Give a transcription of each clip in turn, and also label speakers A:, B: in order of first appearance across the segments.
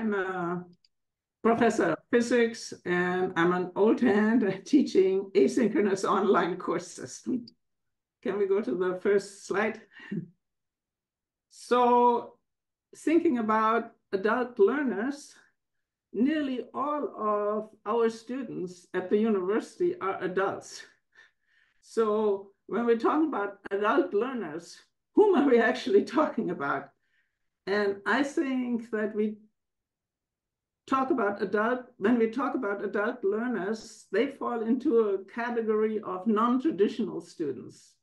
A: I'm a professor of physics, and I'm an old hand at teaching asynchronous online courses. Can we go to the first slide? So thinking about adult learners, nearly all of our students at the university are adults. So when we're talking about adult learners, whom are we actually talking about? And I think that when we talk about adult learners, they fall into a category of non-traditional students.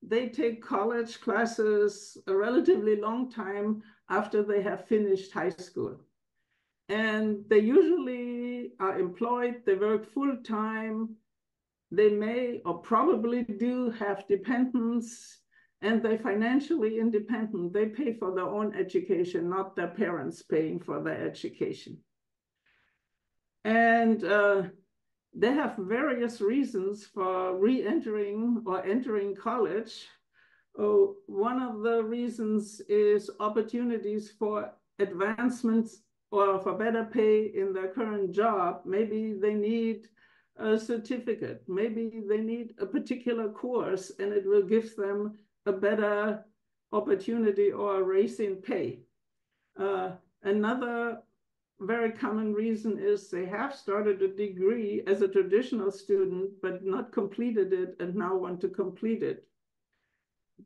A: They take college classes a relatively long time after they have finished high school. And they usually are employed, they work full time, they may or probably do have dependents, and they're financially independent. They pay for their own education, not their parents paying for their education. And they have various reasons for re-entering or entering college. One of the reasons is opportunities for advancements or for better pay in their current job. Maybe they need a certificate. Maybe they need a particular course, and it will give them a better opportunity or a raise in pay. Another very common reason is they have started a degree as a traditional student, but not completed it and now want to complete it.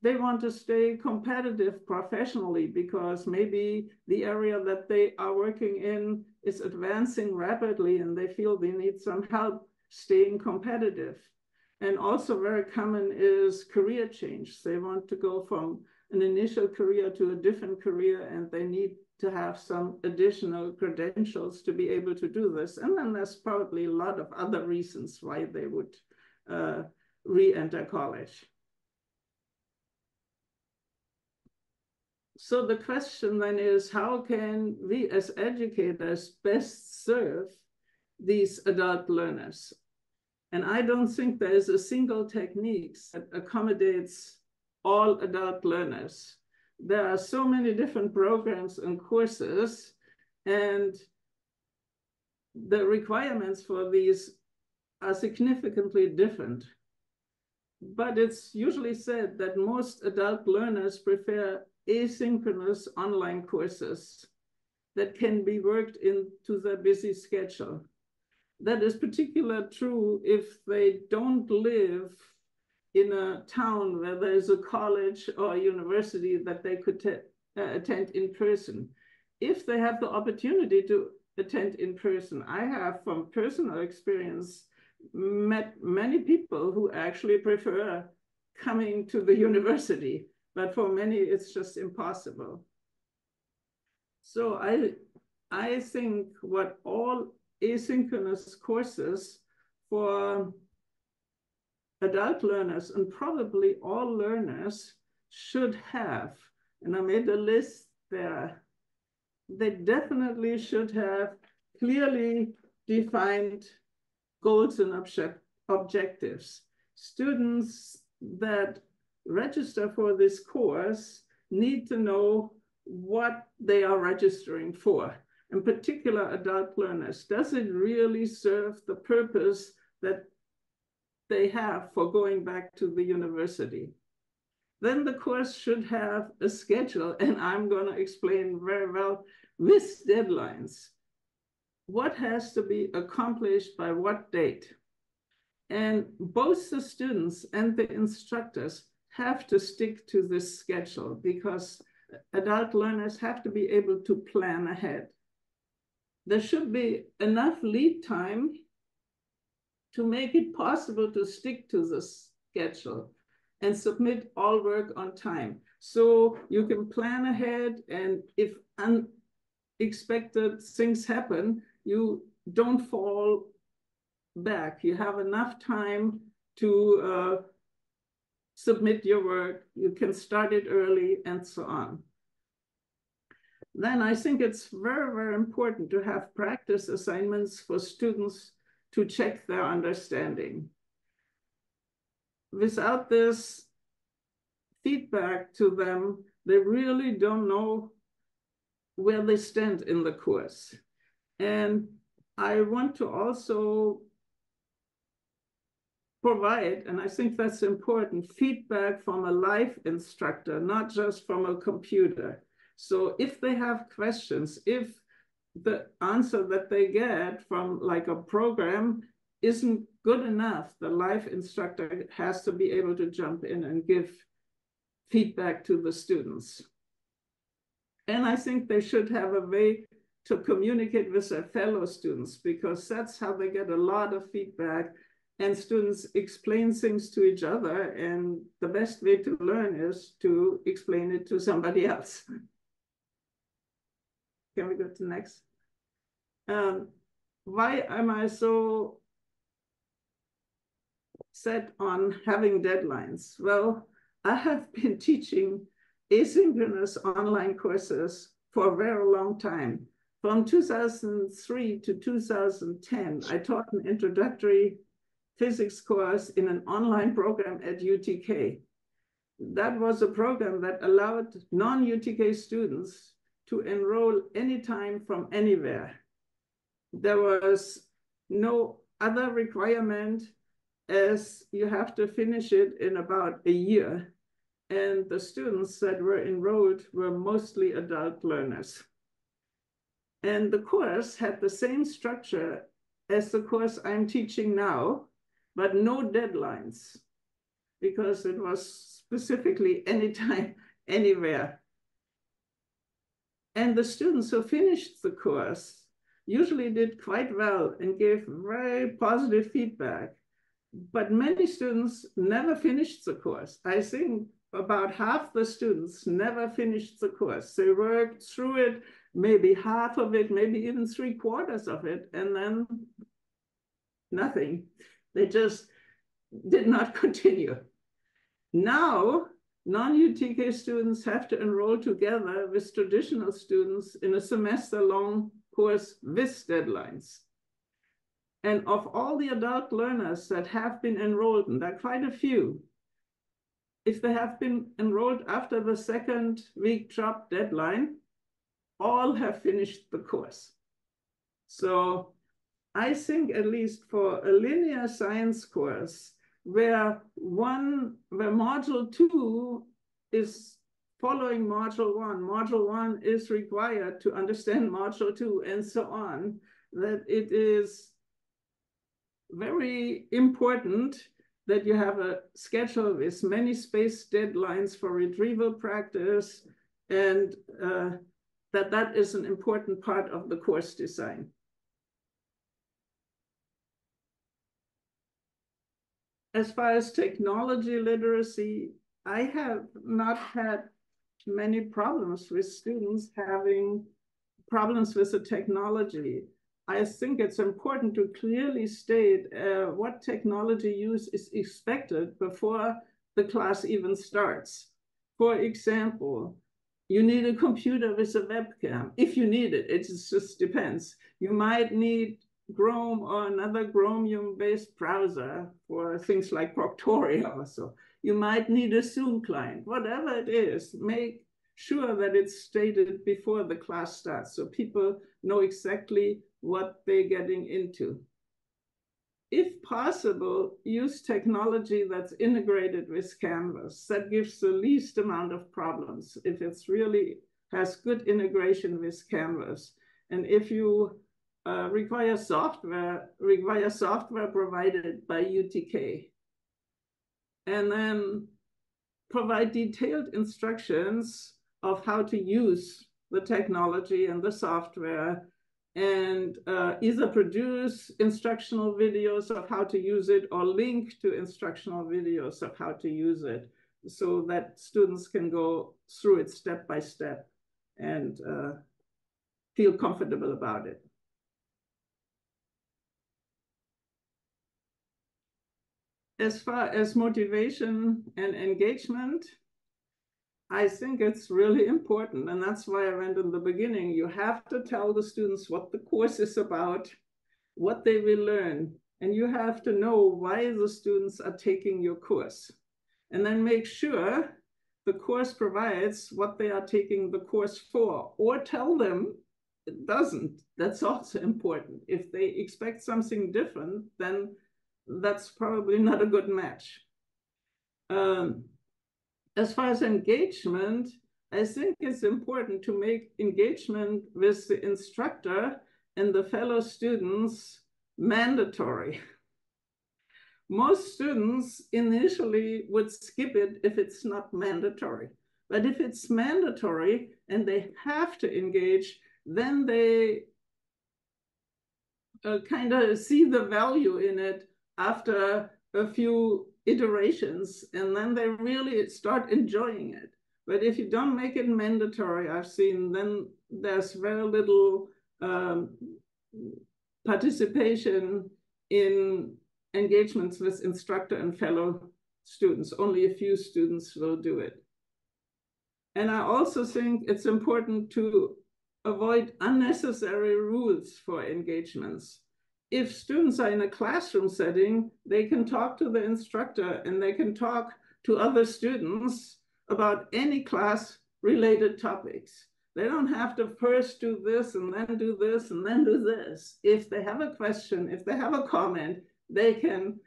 A: They want to stay competitive professionally because maybe the area that they are working in is advancing rapidly and they feel they need some help staying competitive. And also very common is career change. They want to go from an initial career to a different career, and they need to have some additional credentials to be able to do this. And then there's probably a lot of other reasons why they would re-enter college. So the question then is, how can we as educators best serve these adult learners? And I don't think there is a single technique that accommodates all adult learners. There are so many different programs and courses, and the requirements for these are significantly different. But it's usually said that most adult learners prefer asynchronous online courses that can be worked into their busy schedule. That is particularly true if they don't live in a town where there is a college or a university that they could attend in person. If they have the opportunity to attend in person, I have from personal experience met many people who actually prefer coming to the university, but for many it's just impossible. So I think what all asynchronous courses for adult learners and probably all learners should have, and I made a list there, they definitely should have clearly defined goals and objectives. Students that register for this course need to know what they are registering for. In particular, adult learners, does it really serve the purpose that they have for going back to the university? Then the course should have a schedule, and I'm going to explain very well with deadlines. What has to be accomplished by what date? And both the students and the instructors have to stick to this schedule because adult learners have to be able to plan ahead. There should be enough lead time to make it possible to stick to the schedule and submit all work on time. So you can plan ahead, and if unexpected things happen, you don't fall back. You have enough time to submit your work. You can start it early and so on. Then I think it's very, very important to have practice assignments for students to check their understanding. Without this feedback to them, they really don't know where they stand in the course. And I want to also provide, and I think that's important, feedback from a live instructor, not just from a computer. So if they have questions, if the answer that they get from like a program isn't good enough, the live instructor has to be able to jump in and give feedback to the students. And I think they should have a way to communicate with their fellow students, because that's how they get a lot of feedback, and students explain things to each other, and the best way to learn is to explain it to somebody else. Can we go to next? Why am I so set on having deadlines? Well, I have been teaching asynchronous online courses for a very long time. From 2003 to 2010, I taught an introductory physics course in an online program at UTK. That was a program that allowed non-UTK students to enroll anytime from anywhere. There was no other requirement, as you have to finish it in about a year. And the students that were enrolled were mostly adult learners. And the course had the same structure as the course I'm teaching now, but no deadlines, because it was specifically anytime, anywhere. And the students who finished the course usually did quite well and gave very positive feedback. But many students never finished the course. I think about half the students never finished the course. They worked through it, maybe half of it, maybe even 3/4 of it, and then nothing. They just did not continue. Now, non-UTK students have to enroll together with traditional students in a semester-long course with deadlines. And of all the adult learners that have been enrolled, and there are quite a few, if they have been enrolled after the second week drop deadline, all have finished the course. So I think at least for a linear science course, where module 2 is following module one is required to understand module 2, and so on, that it is very important that you have a schedule with many spaced deadlines for retrieval practice, and that is an important part of the course design. As far as technology literacy, I have not had many problems with students having problems with the technology. I think it's important to clearly state what technology use is expected before the class even starts. For example, you need a computer with a webcam. If you need it, it just depends. You might need Chrome or another Chromium-based browser for things like Proctoria or so. You might need a Zoom client. Whatever it is, make sure that it's stated before the class starts so people know exactly what they're getting into. If possible, use technology that's integrated with Canvas. That gives the least amount of problems if it's really has good integration with Canvas. And if you require software provided by UTK. And then provide detailed instructions of how to use the technology and the software, and either produce instructional videos of how to use it or link to instructional videos of how to use it so that students can go through it step by step and feel comfortable about it. As far as motivation and engagement, I think it's really important. And that's why I went in the beginning. You have to tell the students what the course is about, what they will learn. And you have to know why the students are taking your course. And then make sure the course provides what they are taking the course for, or tell them it doesn't. That's also important. If they expect something different, then that's probably not a good match. As far as engagement, I think it's important to make engagement with the instructor and the fellow students mandatory. Most students initially would skip it if it's not mandatory. But if it's mandatory and they have to engage, then they kind of see the value in it after a few iterations, and then they really start enjoying it. But if you don't make it mandatory, I've seen, then there's very little participation in engagements with instructor and fellow students. Only a few students will do it. And I also think it's important to avoid unnecessary rules for engagements. If students are in a classroom setting, they can talk to the instructor and they can talk to other students about any class-related topics. They don't have to first do this and then do this and then do this. If they have a question, if they have a comment, they can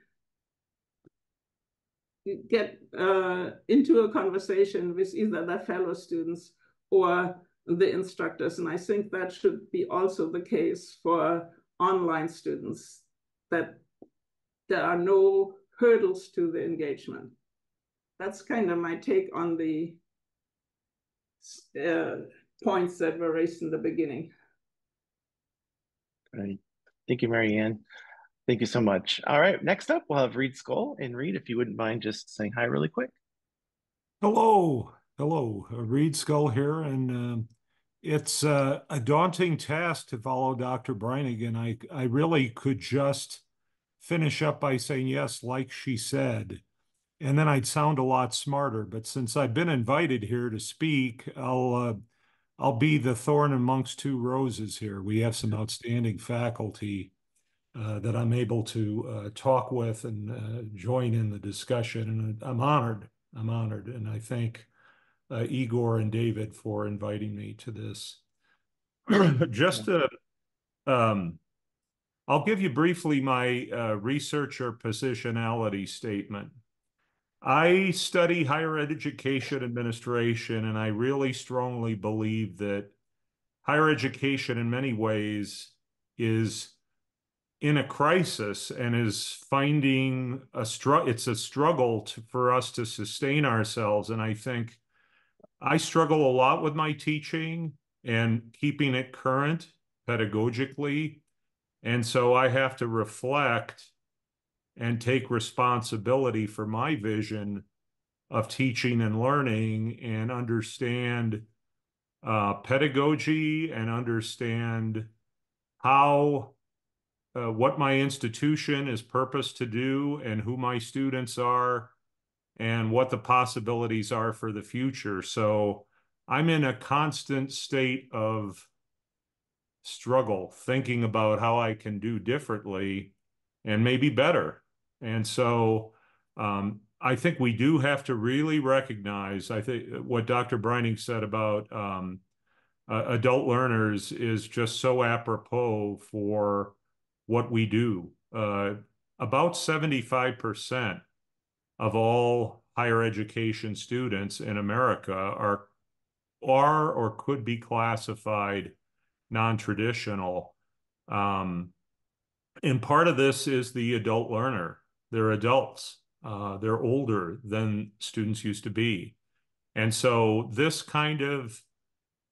A: get into a conversation with either their fellow students or the instructors. And I think that should be also the case for online students, that there are no hurdles to the engagement. That's kind of my take on the points that were raised in the beginning.
B: Great. Thank you, Marianne. Thank you so much. All right, next up, we'll have Reed Scull. And Reed, if you wouldn't mind just saying hi really quick.
C: Hello, Reed Scull here, and it's a daunting task to follow Dr. Breinig, and I really could just finish up by saying yes, like she said, and then I'd sound a lot smarter. But since I've been invited here to speak, I'll be the thorn amongst two roses here. We have some outstanding faculty that I'm able to talk with and join in the discussion, and I'm honored. And I thank Igor and David for inviting me to this. Just to, I'll give you briefly my researcher positionality statement. I study higher education administration, and I really strongly believe that higher education in many ways is in a crisis and is finding it's a struggle for us to sustain ourselves. And I think I struggle a lot with my teaching and keeping it current pedagogically. And so I have to reflect and take responsibility for my vision of teaching and learning, and understand pedagogy, and understand how what my institution is purposed to do, and who my students are, and what the possibilities are for the future. So I'm in a constant state of struggle, thinking about how I can do differently and maybe better. And so I think we do have to really recognize, I think what Dr. Breining said about adult learners is just so apropos for what we do. About 75% of all higher education students in America are or could be classified non-traditional. And part of this is the adult learner. They're adults. They're older than students used to be. And so this kind of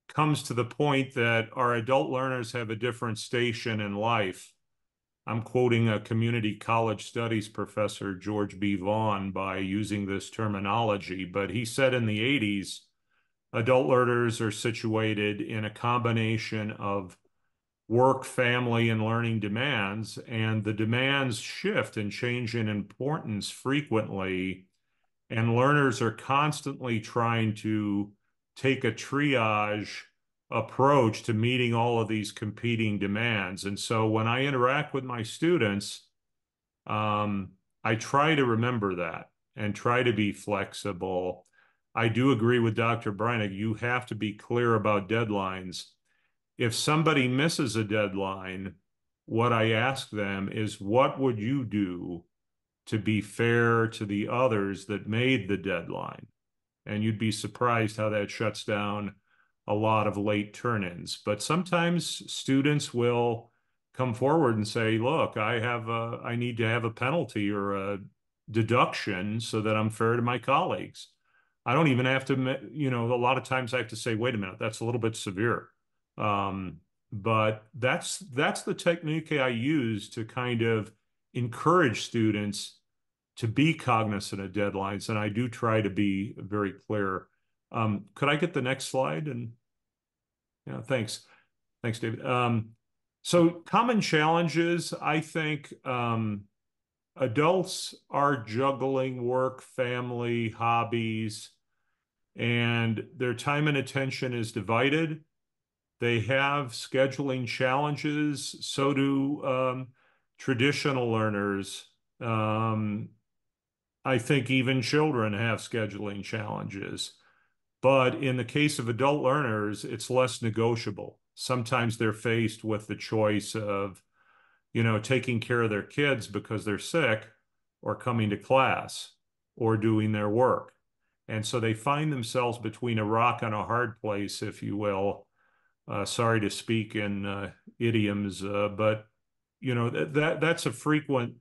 C: comes to the point that our adult learners have a different station in life. I'm quoting a community college studies professor, George B. Vaughn, by using this terminology, but he said in the 80s, adult learners are situated in a combination of work, family, and learning demands, and the demands shift and change in importance frequently, and learners are constantly trying to take a triage approach to meeting all of these competing demands. And so when I interact with my students, I try to remember that and try to be flexible. I do agree with Dr. Breinig. You have to be clear about deadlines. If somebody misses a deadline, what I ask them is, what would you do to be fair to the others that made the deadline? And you'd be surprised how that shuts down a lot of late turn-ins. But sometimes students will come forward and say, look, I need to have a penalty or a deduction so that I'm fair to my colleagues. I don't even have to, a lot of times I have to say, wait a minute, that's a little bit severe. But that's the technique I use to kind of encourage students to be cognizant of deadlines, and I do try to be very clear. Could I get the next slide? And yeah, thanks, David. So common challenges, I think adults are juggling work, family, hobbies, and their time and attention is divided. They have scheduling challenges. So do traditional learners. I think even children have scheduling challenges. But in the case of adult learners, it's less negotiable. Sometimes they're faced with the choice of, taking care of their kids because they're sick, or coming to class, or doing their work. And so they find themselves between a rock and a hard place, if you will. Sorry to speak in idioms, but that's a frequent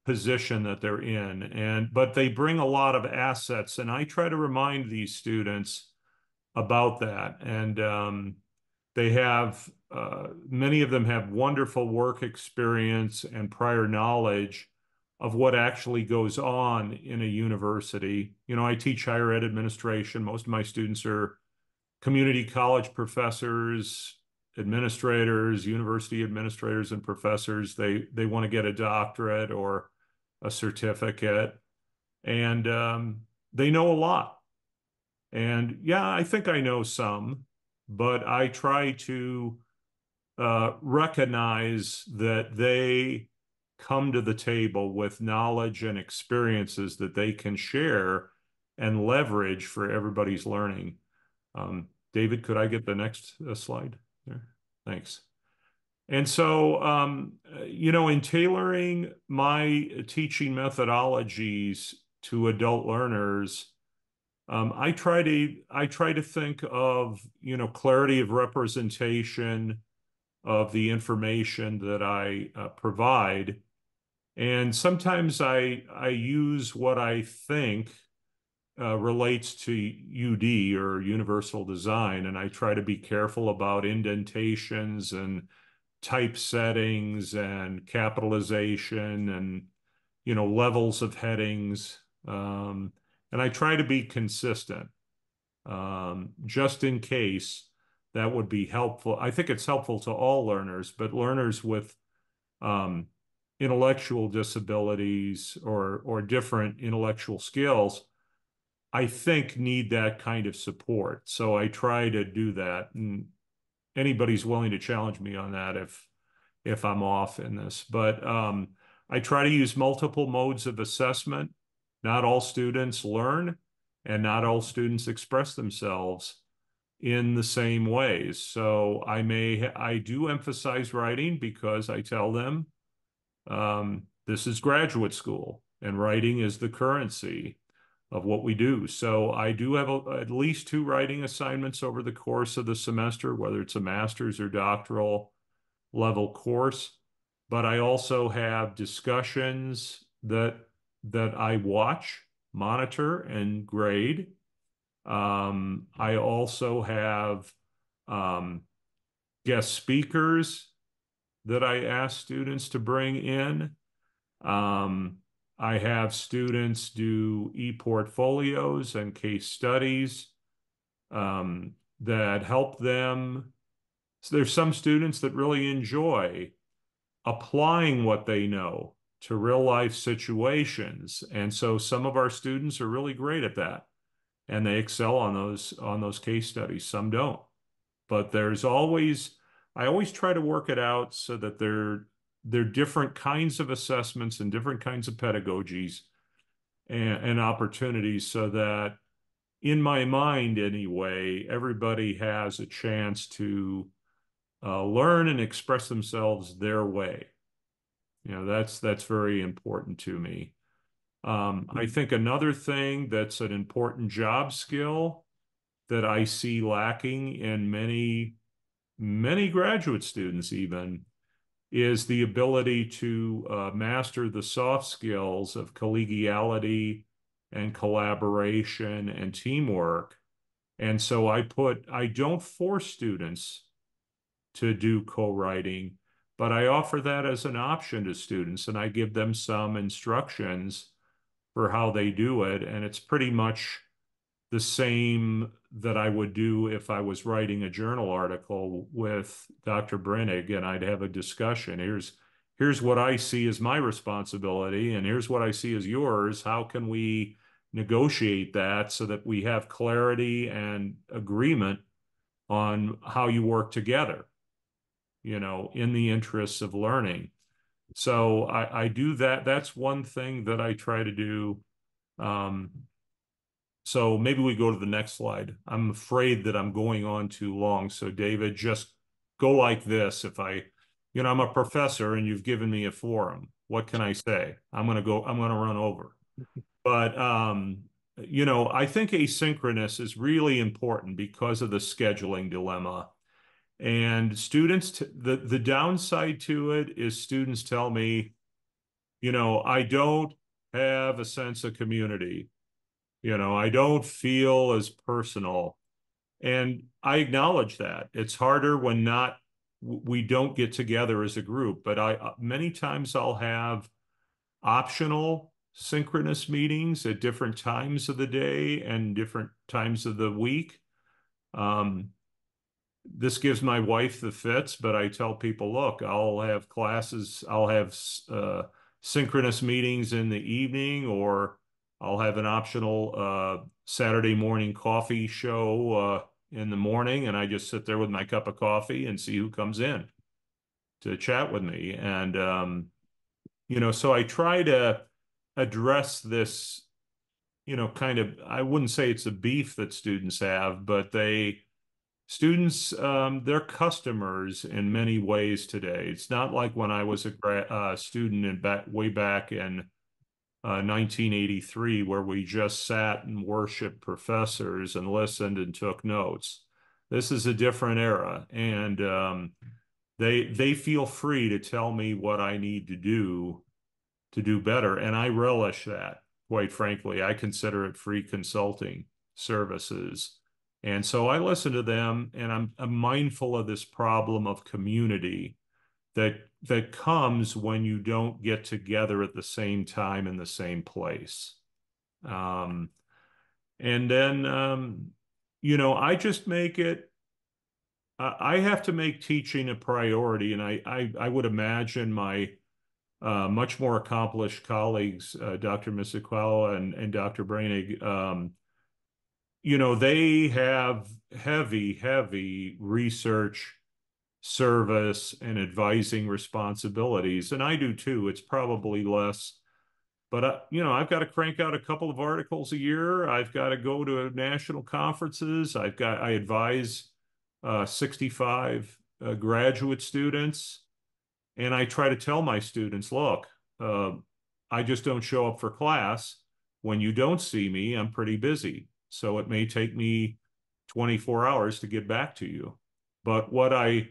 C: position that they're in. But they bring a lot of assets, and I try to remind these students about that. And they have many of them have wonderful work experience and prior knowledge of what actually goes on in a university. I teach higher ed administration. Most of my students are community college professors, administrators, university administrators and professors. They want to get a doctorate or a certificate, and they know a lot. And yeah, I think I know some, but I try to recognize that they come to the table with knowledge and experiences that they can share and leverage for everybody's learning. David, could I get the next slide there? Thanks. And so, in tailoring my teaching methodologies to adult learners, I try to think of, clarity of representation of the information that I provide. And sometimes I use what I think relates to UD, or universal design, and I try to be careful about indentations and typesettings and capitalization and levels of headings, and I try to be consistent, just in case that would be helpful. I think it's helpful to all learners, but learners with intellectual disabilities or different intellectual skills, I think, need that kind of support. So I try to do that, and anybody's willing to challenge me on that if I'm off in this. But I try to use multiple modes of assessment. Not all students learn, and not all students express themselves in the same ways. So I do emphasize writing, because I tell them this is graduate school, and writing is the currency of what we do. So I do have at least 2 writing assignments over the course of the semester, whether it's a master's or doctoral level course. But I also have discussions that I watch, monitor, and grade. I also have guest speakers that I ask students to bring in. I have students do e-portfolios and case studies that help them. So there's some students that really enjoy applying what they know to real life situations. And so some of our students are really great at that, and they excel on those case studies. Some don't. But I always try to work it out so that they're different kinds of assessments and different kinds of pedagogies and opportunities, so that in my mind anyway, everybody has a chance to learn and express themselves their way. That's very important to me. I think another thing that's an important job skill that I see lacking in many graduate students even is the ability to master the soft skills of collegiality and collaboration and teamwork. And so I don't force students to do co-writing, but I offer that as an option to students, and I give them some instructions for how they do it. And it's pretty much the same that I would do if I was writing a journal article with Dr. Breinig, and I'd have a discussion. Here's what I see as my responsibility, and here's what I see as yours. How can we negotiate that so that we have clarity and agreement on how you work together, in the interests of learning? So I do that. That's one thing that I try to do. So maybe we go to the next slide. I'm afraid that I'm going on too long. So David, just go like this. I'm a professor and you've given me a forum. What can I say? I'm going to run over. But, I think asynchronous is really important because of the scheduling dilemma. And students, the downside to it is students tell me, I don't have a sense of community. I don't feel as personal. And I acknowledge that. It's harder when we don't get together as a group, but many times I'll have optional synchronous meetings at different times of the day and different times of the week. This gives my wife the fits, but I tell people, look, I'll have classes, I'll have synchronous meetings in the evening, or I'll have an optional Saturday morning coffee show in the morning, and I just sit there with my cup of coffee and see who comes in to chat with me. And, so I try to address this, I wouldn't say it's a beef that students have, but students, they're customers in many ways today. It's not like when I was a student way back in 1983, where we just sat and worshiped professors and listened and took notes. This is a different era, and they feel free to tell me what I need to do better, and I relish that. Quite frankly, I consider it free consulting services. And so I listen to them, and I'm mindful of this problem of community that comes when you don't get together at the same time in the same place. And then, I just make it, I have to make teaching a priority. And I would imagine my much more accomplished colleagues, Dr. Misawa and Dr. Breinig, they have heavy research, service, and advising responsibilities. And I do too. It's probably less, but I've got to crank out a couple of articles a year. I've got to go to national conferences. I advise 65 graduate students. And I try to tell my students, look, I just don't show up for class. When you don't see me, I'm pretty busy. So it may take me 24 hours to get back to you. But what I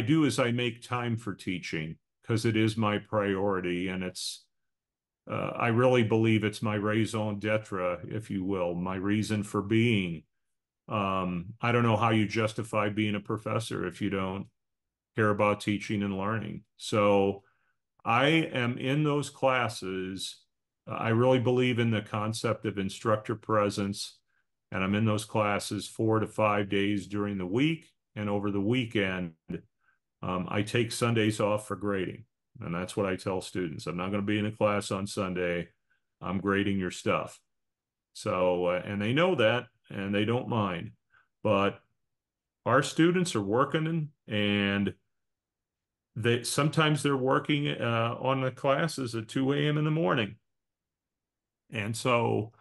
C: do is I make time for teaching because it is my priority. And I really believe it's my raison d'etre, if you will, my reason for being. I don't know how you justify being a professor if you don't care about teaching and learning. So I am in those classes. I really believe in the concept of instructor presence, and I'm in those classes 4 to 5 days during the week, and over the weekend, I take Sundays off for grading. And that's what I tell students. I'm not going to be in a class on Sunday. I'm grading your stuff. So, and they know that, and they don't mind. But our students are working, and sometimes they're working on the classes at 2 a.m. in the morning. And so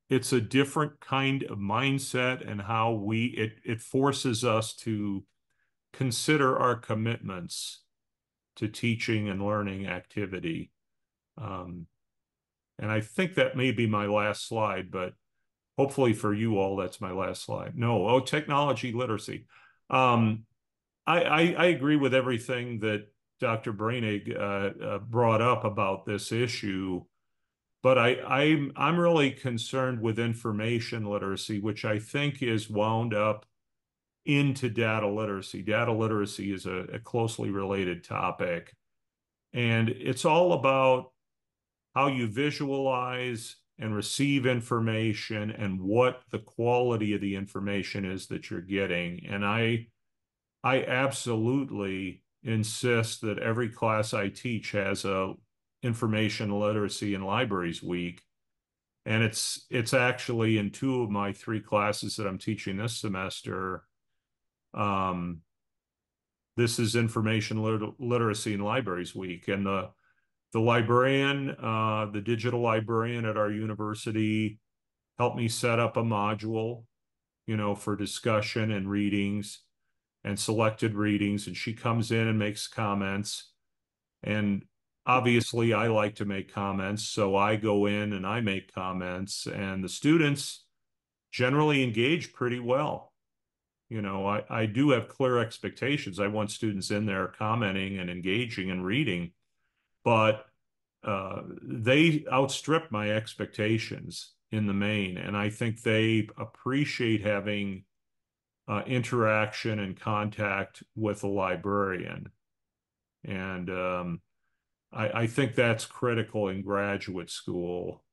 C: it's a different kind of mindset, and how it forces us to consider our commitments to teaching and learning activity. And I think that may be my last slide, but hopefully for you all, that's my last slide. No, technology literacy. I agree with everything that Dr. Breinig brought up about this issue, but I'm really concerned with information literacy, which I think is wound up into data literacy. Data literacy is a closely related topic, and it's all about how you visualize and receive information and what the quality of the information is that you're getting. And I absolutely insist that every class I teach has a information literacy and libraries week. And it's actually in 2 of my 3 classes that I'm teaching this semester. This is information literacy and libraries week. And the librarian, the digital librarian at our university, helped me set up a module, for discussion and readings and selected readings. And she comes in and makes comments. And obviously, I like to make comments, so I go in and I make comments, and the students generally engage pretty well. I do have clear expectations. I want students in there commenting and engaging and reading, but they outstrip my expectations in the main. And I think they appreciate having interaction and contact with a librarian. And I think that's critical in graduate school.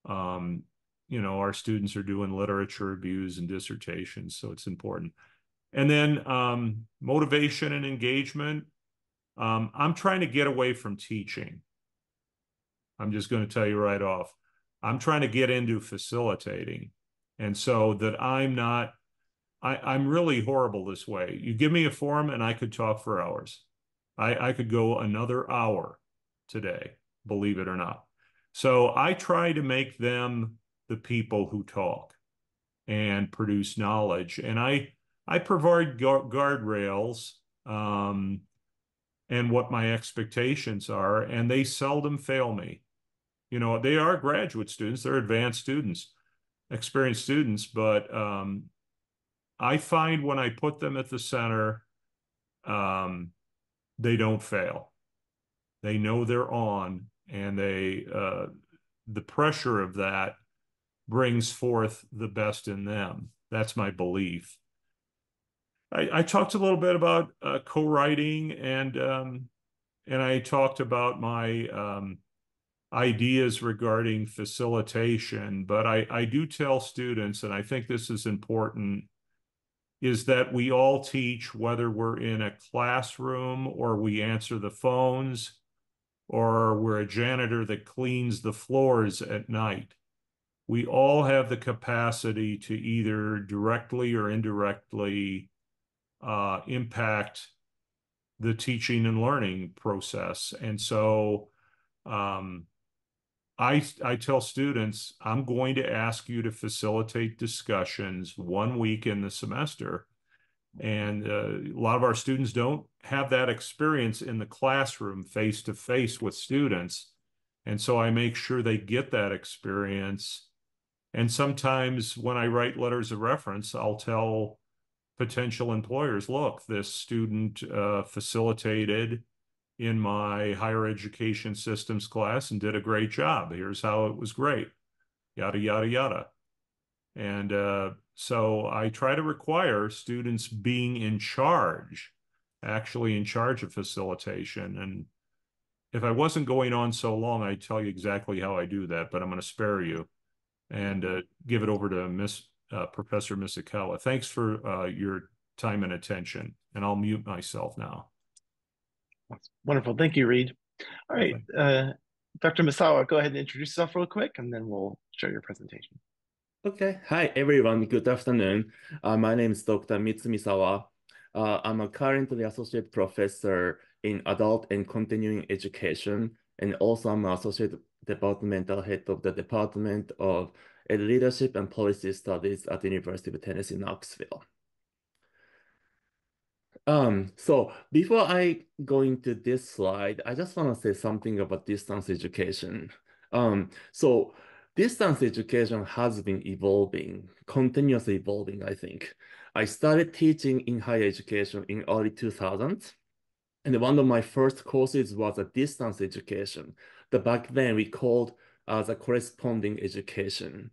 C: Our students are doing literature reviews and dissertations, so it's important. And then motivation and engagement. I'm trying to get away from teaching. I'm just going to tell you right off. I'm trying to get into facilitating. And so that I'm really horrible this way. You give me a forum and I could talk for hours. I could go another hour today, believe it or not. So I try to make them the people who talk and produce knowledge. And I provide guardrails and what my expectations are, and they seldom fail me. They are graduate students, they're advanced students, experienced students, but I find when I put them at the center, they don't fail. They know they're on, and the pressure of that brings forth the best in them. That's my belief. I talked a little bit about co-writing, and I talked about my ideas regarding facilitation, but I do tell students, and I think this is important, is that we all teach, whether we're in a classroom or we answer the phones or we're a janitor that cleans the floors at night. We all have the capacity to either directly or indirectly impact the teaching and learning process. And so I tell students, I'm going to ask you to facilitate discussions 1 week in the semester. And a lot of our students don't have that experience in the classroom face-to-face with students. And so I make sure they get that experience. And sometimes when I write letters of reference, I'll tell potential employers, look, this student facilitated in my higher education systems class and did a great job. Here's how it was great, yada, yada, yada. And so I try to require students being in charge, actually in charge of facilitation. And if I wasn't going on so long, I'd tell you exactly how I do that, but I'm going to spare you and give it over to Professor Misawa. Thanks for your time and attention, and I'll mute myself now.
B: That's wonderful. Thank you, Reed. All right, Dr. Misawa, go ahead and introduce yourself real quick, and then we'll show your presentation.
D: Okay. Hi, everyone. Good afternoon. My name is Dr. Misawa. I'm a currently associate professor in adult and continuing education, and also I'm an associate departmental head of the Department of and leadership and policy studies at the University of Tennessee, Knoxville. So before I go into this slide, I just want to say something about distance education. So distance education has been evolving, continuously evolving, I think. I started teaching in higher education in early 2000s. And one of my first courses was a distance education that back then we called as a corresponding education.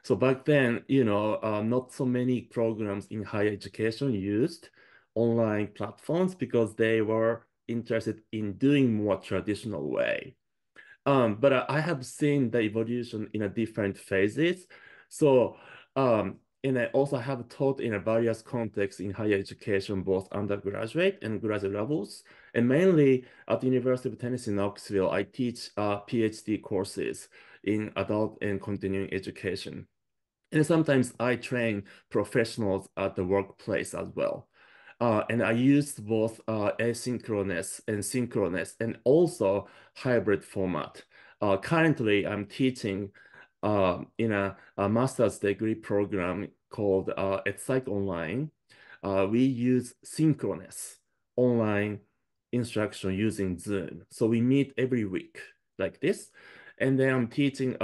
D: So back then, not so many programs in higher education used online platforms because they were interested in doing more traditional way. But I have seen the evolution in a different phases. So, and I also have taught in a various contexts in higher education, both undergraduate and graduate levels. And mainly at the University of Tennessee, Knoxville, I teach PhD courses in adult and continuing education. And sometimes I train professionals at the workplace as well. And I used both asynchronous and synchronous and also hybrid format. Currently, I'm teaching in a master's degree program called Psych Online. We use synchronous online instruction using Zoom. So we meet every week like this. And then I'm teaching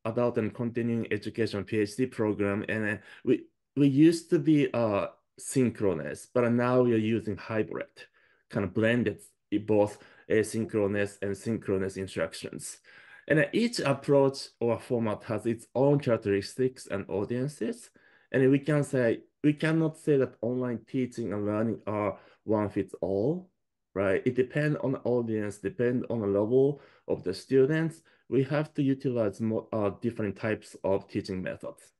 D: adult and continuing education PhD program. And we used to be synchronous, but now we are using hybrid, kind of blended both asynchronous and synchronous instructions. And each approach or format has its own characteristics and audiences. And we cannot say that online teaching and learning are one fits all, right? It depends on the audience, depends on the level of the students. We have to utilize more different types of teaching methods.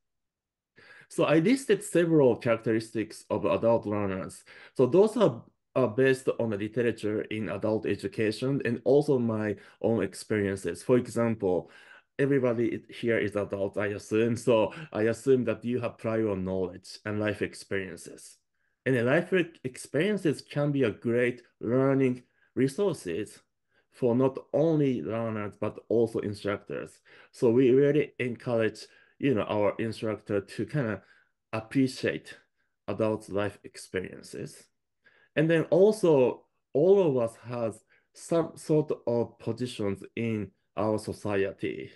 D: So I listed several characteristics of adult learners. So those are based on the literature in adult education and also my own experiences. For example, everybody here is adult, I assume. So I assume that you have prior knowledge and life experiences. And the life experiences can be a great learning resources for not only learners, but also instructors. So we really encourage our instructor to kind of appreciate adults' life experiences. And then also, all of us has some sort of positions in our society,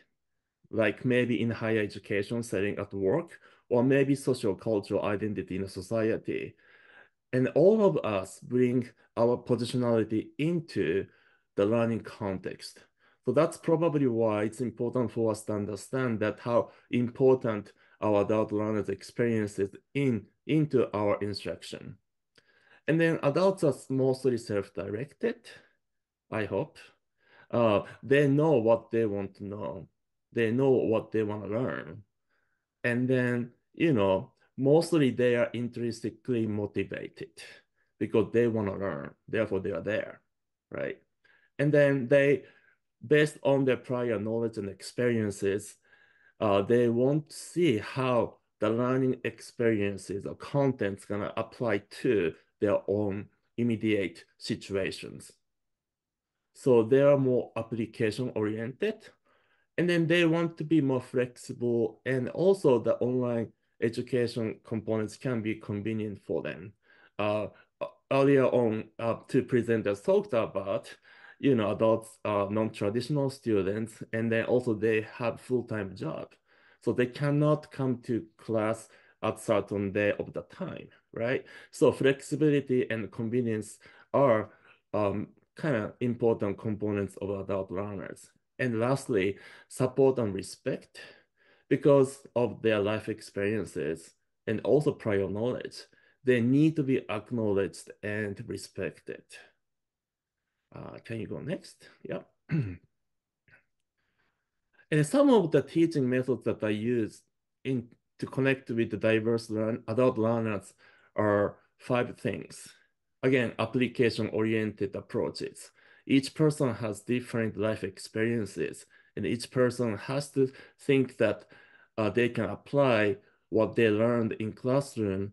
D: like maybe in higher education setting at work, or maybe social cultural identity in a society. And all of us bring our positionality into the learning context. So that's probably why it's important for us to understand that how important our adult learners' experiences into our instruction. And then adults are mostly self-directed, I hope. They know what they want to know. They know what they want to learn. And then, mostly they are intrinsically motivated because they want to learn. Therefore, they are there, right? And then based on their prior knowledge and experiences, they want to see how the learning experiences or content's gonna apply to their own immediate situations. So they are more application oriented, and then they want to be more flexible, and also the online education components can be convenient for them. Earlier on, two presenters talked about, adults, non-traditional students, and then also they have full-time job. So they cannot come to class at certain day of the time, right? So flexibility and convenience are kind of important components of adult learners. And lastly, support and respect because of their life experiences and also prior knowledge. They need to be acknowledged and respected. Can you go next? Yep. And some of the teaching methods that I use to connect with the diverse adult learners are 5 things. Again, application-oriented approaches. Each person has different life experiences, and each person has to think that they can apply what they learned in classroom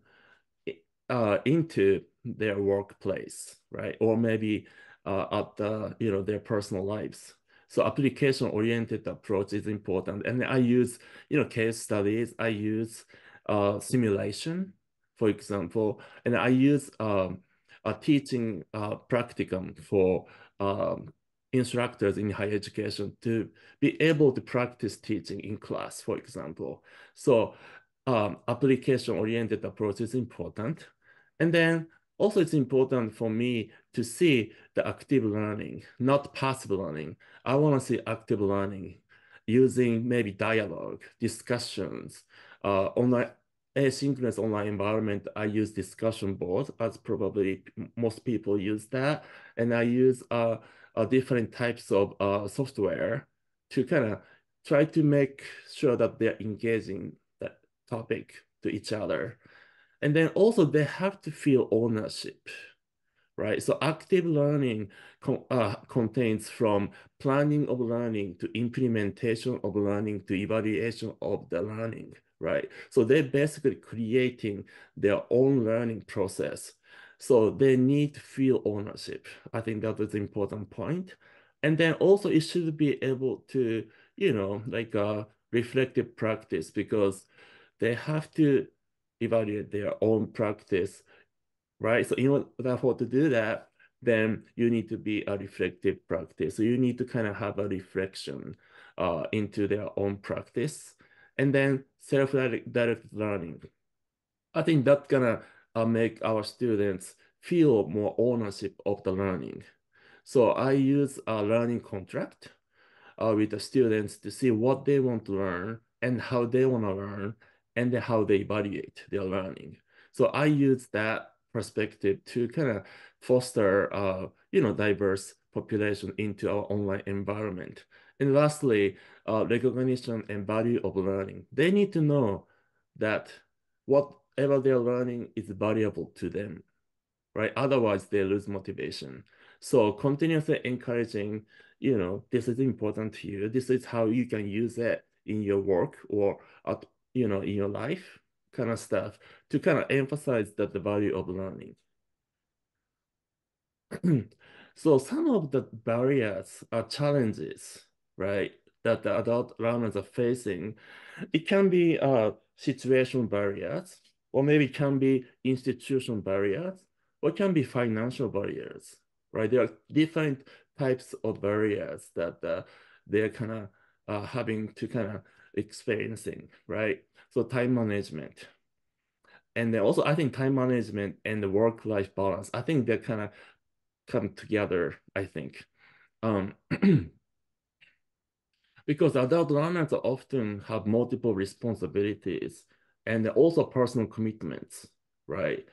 D: into their workplace, right? Or maybe at their personal lives. So application-oriented approach is important. And I use, case studies. I use simulation, for example, and I use a teaching practicum for instructors in higher education to be able to practice teaching in class, for example. So application-oriented approach is important. And then also it's important for me to see the active learning, not passive learning. I want to see active learning using maybe dialogue, discussions, online asynchronous online environment. I use discussion boards, as probably most people use that. And I use different types of software to kind of try to make sure that they're engaging that topic to each other. And then also they have to feel ownership, right? So active learning contains from planning of learning to implementation of learning to evaluation of the learning, right? So they're basically creating their own learning process. So they need to feel ownership. I think that is an important point. And then also it should be able to, like reflective practice, because they have to evaluate their own practice, right? So in order for to do that, then you need to be a reflective practice. So you need to kind of have a reflection into their own practice. And then self-directed learning. I think that's gonna make our students feel more ownership of the learning. So I use a learning contract with the students to see what they want to learn and how they want to learn, and then how they evaluate their learning. So I use that perspective to kind of foster, diverse population into our online environment. And lastly, recognition and value of learning. They need to know that whatever they're learning is valuable to them, right? Otherwise, they lose motivation. So continuously encouraging, this is important to you. This is how you can use it in your work or at, in your life, kind of stuff, to kind of emphasize that the value of learning. So some of the barriers are challenges, right, that the adult learners are facing. It can be situation barriers, or maybe it can be institution barriers, or it can be financial barriers, right? There are different types of barriers that they're kind of having to kind of experiencing, right? So time management. And then also, I think time management and the work-life balance, I think they kind of come together, I think. Because adult learners often have multiple responsibilities and also personal commitments, right?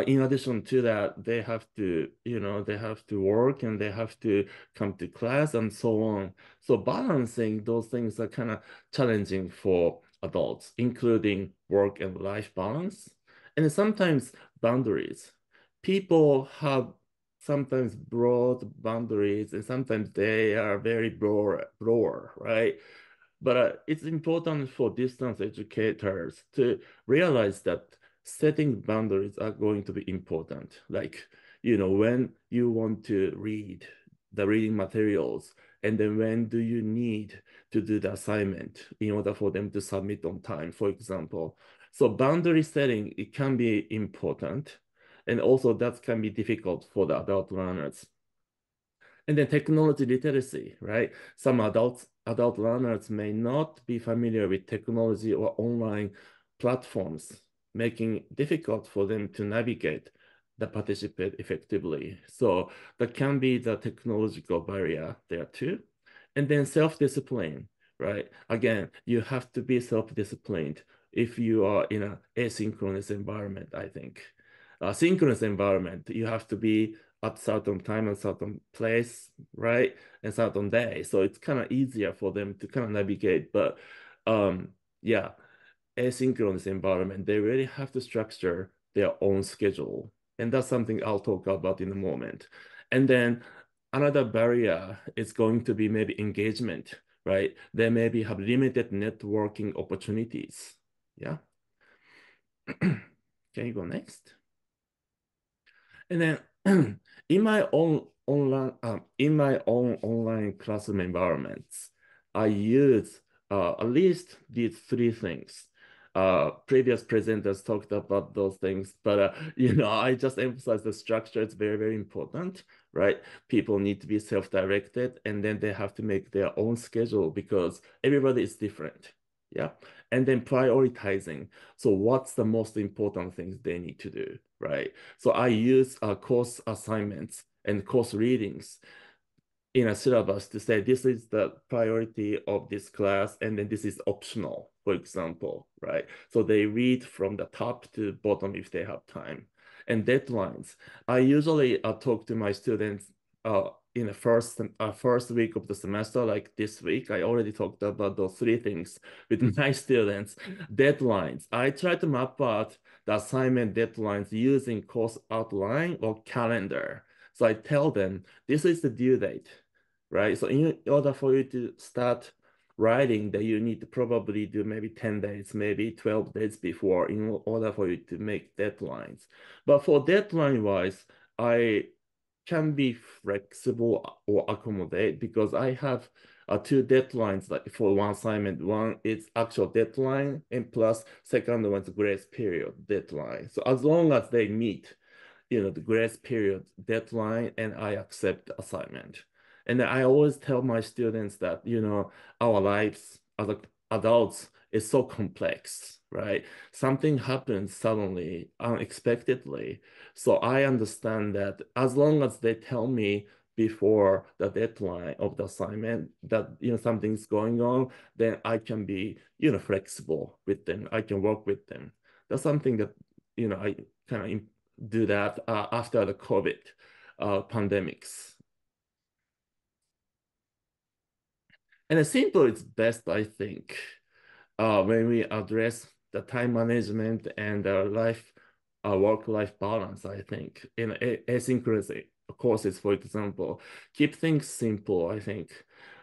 D: In addition to that, they have to, they have to work and they have to come to class and so on. So balancing those things are kind of challenging for adults, including work and life balance, and sometimes boundaries. People have sometimes broad boundaries, and sometimes they are very broad, right? But it's important for distance educators to realize that setting boundaries are going to be important. Like, when you want to read the reading materials, and then when do you need to do the assignment in order for them to submit on time, for example. So boundary setting, it can be important. And also that can be difficult for the adult learners. And then technology literacy, right? Some adult learners may not be familiar with technology or online platforms, making it difficult for them to navigate the participate effectively. So that can be the technological barrier there too. And then self-discipline, right? Again, you have to be self-disciplined if you are in an asynchronous environment, I think. Synchronous environment, you have to be at certain time and certain place, right? And certain day. So it's kind of easier for them to kind of navigate. But yeah, asynchronous environment, they really have to structure their own schedule. And that's something I'll talk about in a moment. And then another barrier is going to be maybe engagement, right? They maybe have limited networking opportunities. Yeah. Can you go next? And then in my own online in my own online classroom environments, I use at least these three things. Previous presenters talked about those things, but I just emphasize the structure is very, very important, right? People need to be self-directed, and then they have to make their own schedule because everybody is different. Yeah. And then prioritizing. So what's the most important things they need to do, right? So I use course assignments and course readings in a syllabus to say this is the priority of this class, and then this is optional, for example, right? So they read from the top to bottom if they have time. And deadlines. I usually talk to my students in the first week of the semester, like this week. I already talked about those three things with my students. Deadlines. I try to map out the assignment deadlines using course outline or calendar. So I tell them, this is the due date, right? So in order for you to start writing, that you need to probably do maybe 10 days, maybe 12 days before in order for you to make deadlines. But for deadline wise, I can be flexible or accommodate because I have two deadlines like for one assignment. One is actual deadline and plus second one's grace period deadline. So as long as they meet, the grace period deadline, and I accept the assignment. And I always tell my students that, our lives as adults is so complex, right? Something happens suddenly, unexpectedly. So I understand that as long as they tell me before the deadline of the assignment that, something's going on, then I can be, flexible with them. I can work with them. That's something that, I kind of do that after the COVID pandemics. And simple is best, I think, when we address the time management and work-life balance, I think, in asynchronous courses, for example, keep things simple, I think.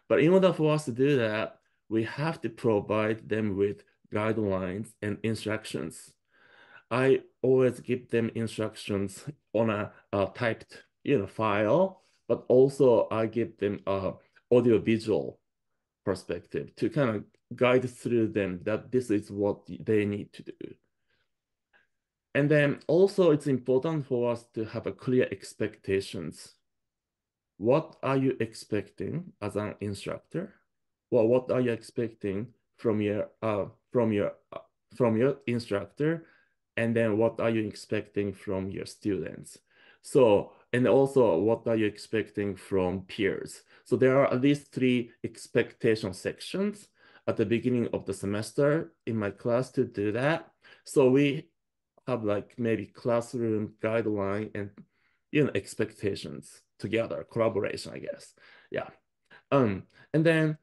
D: But in order for us to do that, we have to provide them with guidelines and instructions. I always give them instructions on a typed, file, but also I give them a audio visual perspective to kind of guide through them that this is what they need to do. And then also it's important for us to have a clear expectations. What are you expecting as an instructor? Well, what are you expecting from your instructor? And then what are you expecting from your students? So, and also what are you expecting from peers? So there are at least 3 expectation sections at the beginning of the semester in my class to do that. So we have like maybe classroom guideline and, expectations together, collaboration, I guess. Yeah. And then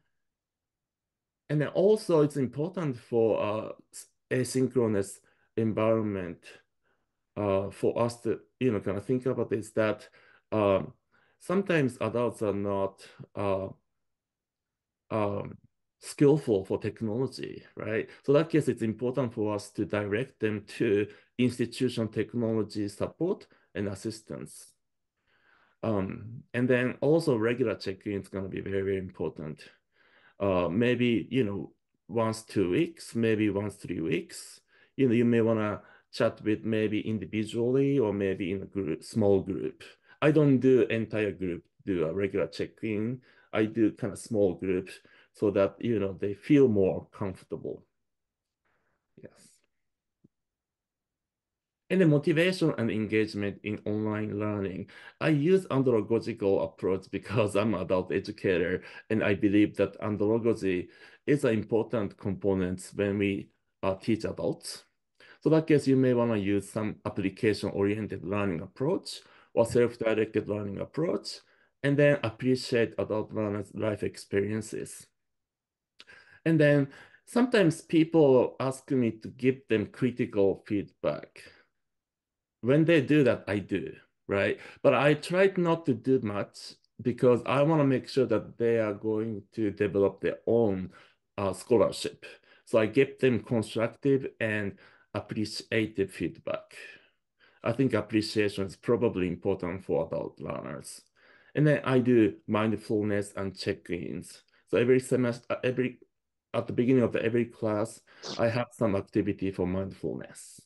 D: also it's important for asynchronous environment for us to, kind of think about is that sometimes adults are not skillful for technology, right? So that case, it's important for us to direct them to institution technology support and assistance. And then also regular check-in is going to be very, very important. Maybe, once 2 weeks, maybe once 3 weeks. You may want to chat with maybe individually or maybe in a group, small group. I don't do entire group, do a regular check-in. I do kind of small groups so that, they feel more comfortable. Yes. And the motivation and engagement in online learning. I use andragogical approach because I'm an adult educator, and I believe that andragogy is an important component when we teach adults. So that case, you may want to use some application-oriented learning approach or self-directed learning approach, and then appreciate adult learners' life experiences. And then sometimes people ask me to give them critical feedback. When they do that, I do, right? But I tried not to do much because I want to make sure that they are going to develop their own scholarship. So I give them constructive and appreciative feedback. I think appreciation is probably important for adult learners. And then I do mindfulness and check-ins. So every semester, at the beginning of every class, I have some activity for mindfulness.